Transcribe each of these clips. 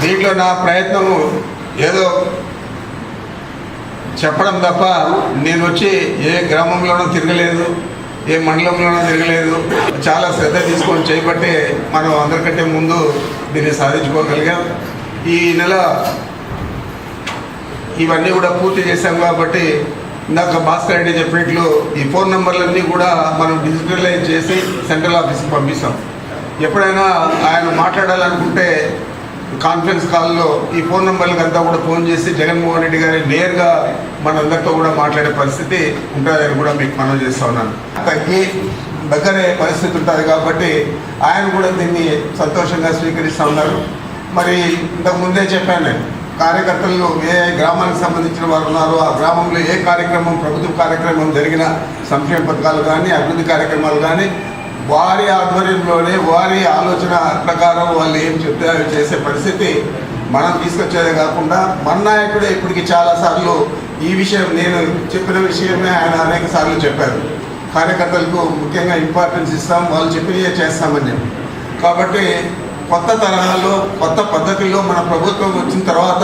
దీంట్లో నా ప్రయత్నం ఏదో చెప్పడం తప్ప నేను వచ్చి ఏ గ్రామంలోనూ తిరగలేదు, ఏ మండలంలోనూ తిరగలేదు. చాలా శ్రద్ధ తీసుకొని చేయబట్టే మనం అందరికంటే ముందు దీన్ని సాధించుకోగలిగాం. ఈ నెల ఇవన్నీ కూడా పూర్తి చేశాం కాబట్టి ఇందాక భాస్కర్ రెడ్డి చెప్పినట్లు ఈ ఫోన్ నెంబర్లన్నీ కూడా మనం డిజిటలైజ్ చేసి సెంట్రల్ ఆఫీస్కి పంపిస్తాం. ఎప్పుడైనా ఆయన మాట్లాడాలనుకుంటే కాన్ఫరెన్స్ కాల్లో ఈ ఫోన్ నెంబర్లకు అంతా కూడా ఫోన్ చేసి జగన్మోహన్ రెడ్డి గారి నేరుగా మనందరితో కూడా మాట్లాడే పరిస్థితి ఉంటుందని కూడా మీకు మనవి చేస్తూ ఉన్నాను. తగ్గి దగ్గరే పరిస్థితి ఉంటుంది కాబట్టి ఆయన కూడా దీన్ని సంతోషంగా స్వీకరిస్తూ ఉన్నారు. మరి ఇంతకుముందే చెప్పాను నేను, కార్యకర్తలు ఏ గ్రామానికి సంబంధించిన వారు ఉన్నారో ఆ గ్రామంలో ఏ కార్యక్రమం, ప్రభుత్వ కార్యక్రమం జరిగిన సంక్షేమ పథకాలు కానీ అభివృద్ధి కార్యక్రమాలు కానీ వారి ఆధ్వర్యంలోనే వారి ఆలోచన ప్రకారం వాళ్ళు ఏం చెప్తే అవి చేసే పరిస్థితి మనం తీసుకొచ్చేదే కాకుండా మన నాయకుడే ఇప్పటికి చాలాసార్లు ఈ విషయం, నేను చెప్పిన విషయమే ఆయన అనేక సార్లు చెప్పారు. కార్యకర్తలకు ముఖ్యంగా ఇంపార్టెన్స్ ఇస్తాం, వాళ్ళు చెప్పినవే చేస్తామని చెప్పి. కాబట్టి కొత్త తరహాలో కొత్త పద్ధతిలో మన ప్రభుత్వం వచ్చిన తర్వాత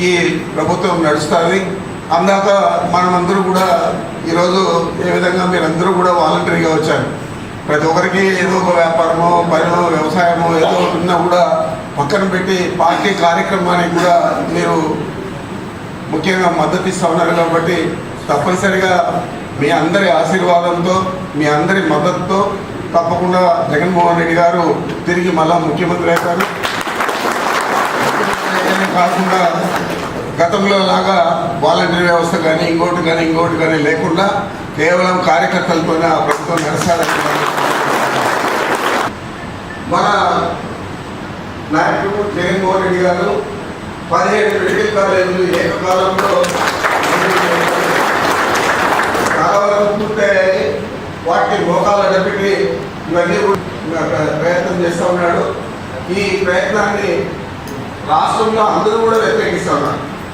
ఈ ప్రభుత్వం నడుస్తుంది. అందాక మనమందరూ కూడా ఈరోజు ఏ విధంగా మీరందరూ కూడా వాలంటరీగా వచ్చారు. ప్రతి ఒక్కరికి ఏదో ఒక వ్యాపారమో పనో వ్యవసాయమో ఏదో ఉన్నా కూడా పక్కన పెట్టి పార్టీ కార్యక్రమానికి కూడా మీరు ముఖ్యంగా మద్దతు ఇస్తూ ఉన్నారు. కాబట్టి తప్పనిసరిగా మీ అందరి ఆశీర్వాదంతో, మీ అందరి మద్దతుతో తప్పకుండా జగన్మోహన్ రెడ్డి గారు తిరిగి మళ్ళా ముఖ్యమంత్రి అవుతారు. కాకుండా గతంలో లాగా వాలంటరీ వ్యవస్థ కానీ ఇంకోటి కానీ లేకుండా కేవలం కార్యకర్తలతోనే ఆ ప్రభుత్వం నడసాలని మన నాయకుడు జగన్మోహన్ రెడ్డి గారు 17 మెడికల్ కాలేజీలు ఏకకాలంలో చాలా వరకు పూర్తయ్యాయి. వాటిని మోకాలు అడ్డపెట్టి ఇవన్నీ ప్రయత్నం చేస్తూ ఉన్నాడు. ఈ ప్రయత్నాన్ని రాష్ట్రంలో అందరూ కూడా వ్యతిరేకిస్తూ ఉన్నారు.